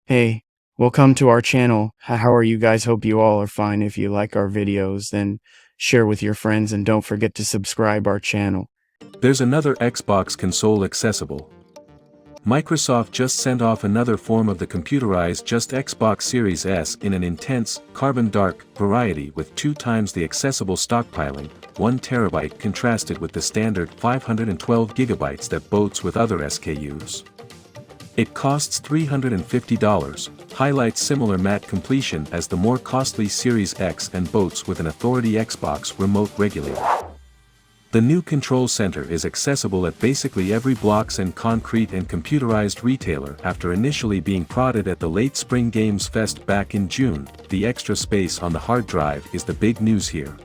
Hey, welcome to our channel. How are you guys? Hope you all are fine. If you like our videos, then share with your friends and don't forget to subscribe our channel. There's another Xbox console accessible. Microsoft just sent off another form of the computerized just Xbox Series S in an intense, carbon dark variety with 2 times the accessible stockpiling, 1 terabyte contrasted with the standard 512 gigabytes that boats with other SKUs. It costs $350, highlights similar matte completion as the more costly Series X and boats with an Authority Xbox remote regulator. The new control center is accessible at basically every blocks and concrete and computerized retailer after initially being prodded at the late Spring Games Fest back in June. The extra space on the hard drive is the big news here.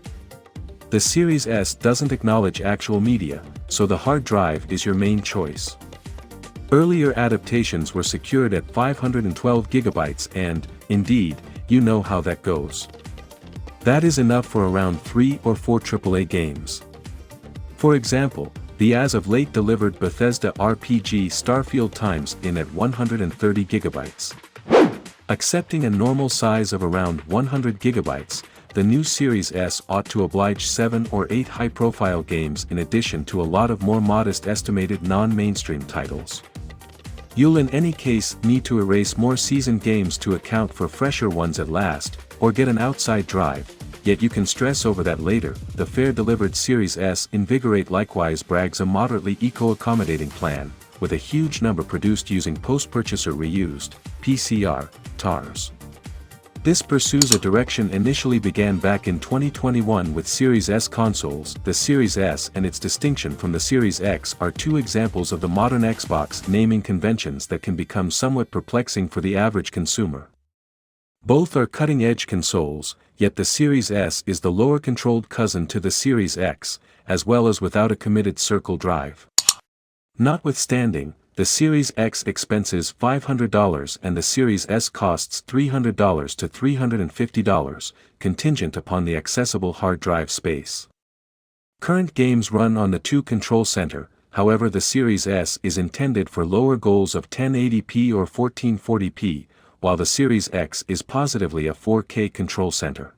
The Series S doesn't acknowledge actual media, so the hard drive is your main choice. Earlier adaptations were secured at 512 gigabytes and, indeed, you know how that goes. That is enough for around 3 or 4 AAA games. For example, the as-of-late delivered Bethesda RPG Starfield times in at 130 gigabytes. Accepting a normal size of around 100 gigabytes, the new Series S ought to oblige 7 or 8 high-profile games in addition to a lot of more modest estimated non-mainstream titles. You'll in any case need to erase more seasoned games to account for fresher ones at last, or get an outside drive, yet you can stress over that later. The fair-delivered Series S Invigorate likewise brags a moderately eco-accommodating plan, with a huge number produced using post-purchaser reused, PCR, TARs. This pursues a direction initially began back in 2021 with Series S consoles. The Series S and its distinction from the Series X are 2 examples of the modern Xbox naming conventions that can become somewhat perplexing for the average consumer. Both are cutting-edge consoles, yet the Series S is the lower-controlled cousin to the Series X, as well as without a committed circle drive. Notwithstanding, the Series X expenses $500 and the Series S costs $300 to $350, contingent upon the accessible hard drive space. Current games run on the 2 control center, however the Series S is intended for lower goals of 1080p or 1440p, while the Series X is positively a 4K control center.